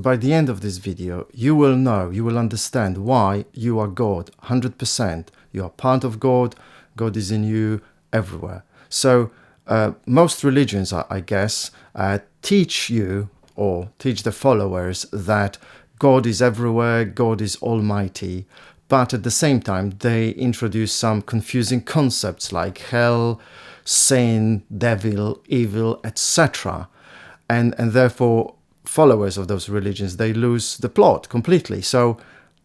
by the end of this video, you will understand why you are God 100%. You are part of God. God is in you everywhere. So most religions, I guess, teach you or teach the followers that God is everywhere, God is almighty. But at the same time, they introduce some confusing concepts like hell, sin, devil, evil, etc. And therefore, followers of those religions, they lose the plot completely. So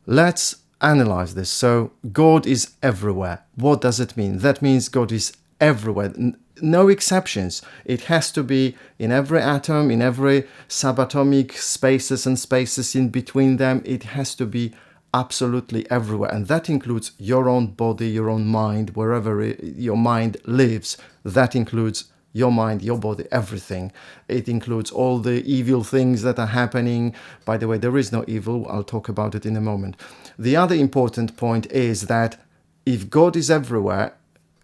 let's analyze this. So God is everywhere. What does it mean? That means God is everywhere. No exceptions. It has to be in every atom, in every subatomic spaces and spaces in between them. It has to be absolutely everywhere. And that includes your own body, your own mind, wherever your mind lives. That includes your mind, your body, everything. It includes all the evil things that are happening. By the way, there is no evil. I'll talk about it in a moment. The other important point is that if God is everywhere,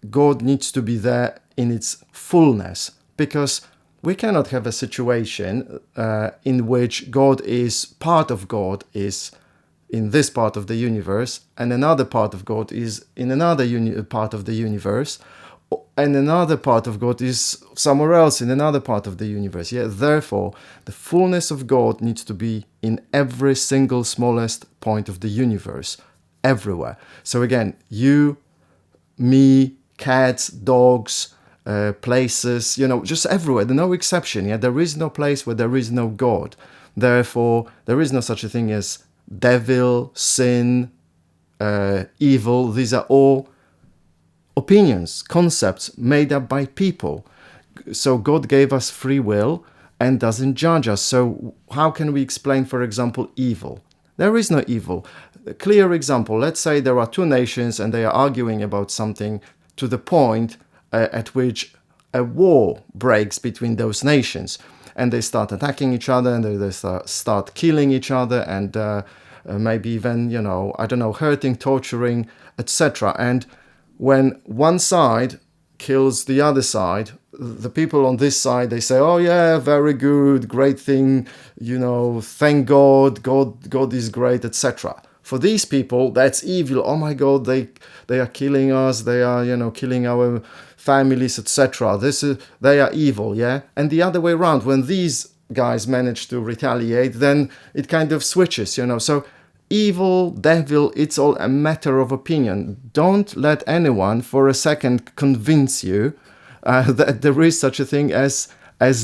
God needs to be there in its fullness, because we cannot have a situation in which God is part of God is in this part of the universe, and another part of God is in another part of the universe, and another part of God is somewhere else in another part of the universe. Yeah, therefore, the fullness of God needs to be in every single smallest point of the universe, everywhere. So again, you, me, cats, dogs, places, just everywhere. There's no exception. Yeah, there is no place where there is no God. Therefore, there is no such a thing as devil, sin, evil. These are all opinions, concepts made up by people. So God gave us free will and doesn't judge us. So how can we explain, for example, evil? There is no evil. A clear example, let's say there are two nations and they are arguing about something to the point at which a war breaks between those nations, and they start attacking each other, and they start killing each other, and maybe even, hurting, torturing, etc. And when one side kills the other side, the people on this side, they say, oh yeah, very good, great thing, thank God, God is great, etc. For these people, that's evil. Oh my God, they are killing us, they are, killing our families, etc. They are evil, yeah? And the other way around, when these guys manage to retaliate, then it kind of switches, So evil, devil, it's all a matter of opinion. Don't let anyone for a second convince you that there is such a thing as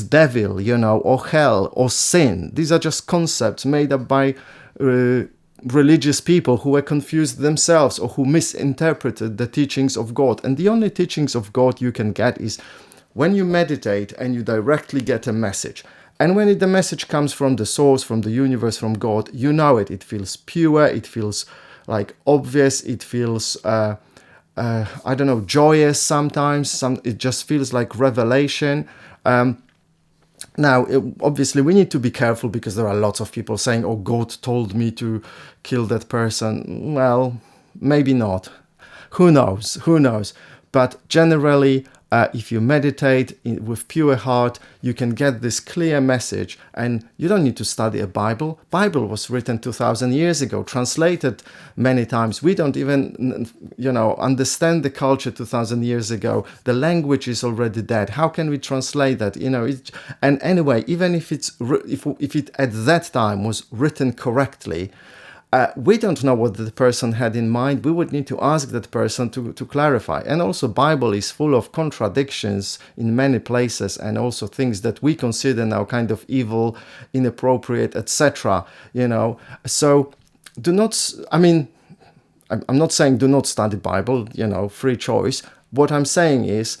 devil, or hell, or sin. These are just concepts made up by religious people who were confused themselves or who misinterpreted the teachings of God. And the only teachings of God you can get is when you meditate and you directly get a message. And when the message comes from the source, from the universe, from God, you know it. It feels pure. It feels like obvious. It feels, joyous sometimes. It just feels like revelation. Now, obviously, we need to be careful because there are lots of people saying, oh, God told me to kill that person. Well, maybe not. Who knows? But generally, if you meditate with pure heart, you can get this clear message, and you don't need to study a Bible. Bible was written 2,000 years ago, translated many times. We don't even, understand the culture 2,000 years ago. The language is already dead. How can we translate that? And anyway, even if it at that time was written correctly, we don't know what the person had in mind. We would need to ask that person to clarify. And also, Bible is full of contradictions in many places, and also things that we consider now kind of evil, inappropriate, etc. So do not, I'm not saying do not study Bible, free choice. What I'm saying is,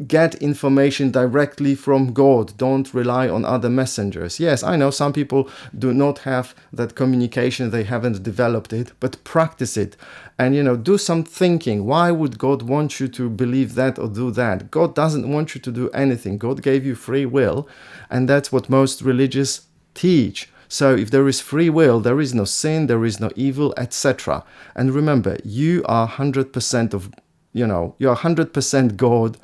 get information directly from God. Don't rely on other messengers. Yes, I know some people do not have that communication. They haven't developed it, but practice it. And, do some thinking. Why would God want you to believe that or do that? God doesn't want you to do anything. God gave you free will, and that's what most religions teach. So if there is free will, there is no sin, there is no evil, etc. And remember, you are 100% you're 100% God.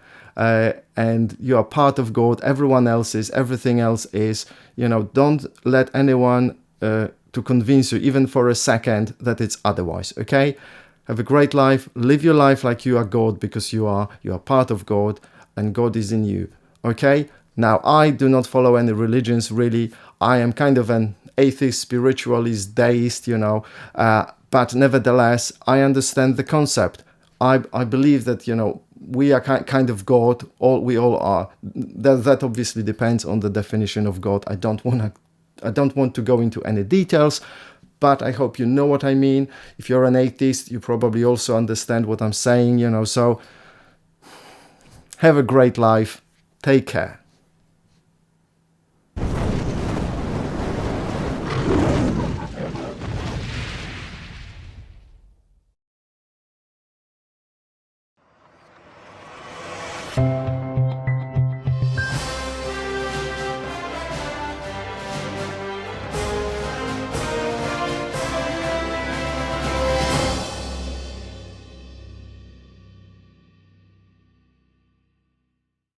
And you are part of God. Everyone else is, everything else is. Don't let anyone to convince you, even for a second, that it's otherwise. Okay? Have a great life. Live your life like you are God, because you are part of God, and God is in you. Okay? Now, I do not follow any religions, really. I am kind of an atheist, spiritualist, deist, but nevertheless, I understand the concept. I believe that, we are kind of God. We all are. That obviously depends on the definition of God. I don't want to go into any details, but I hope you know what I mean. If you're an atheist, you probably also understand what I'm saying, so have a great life. Take care.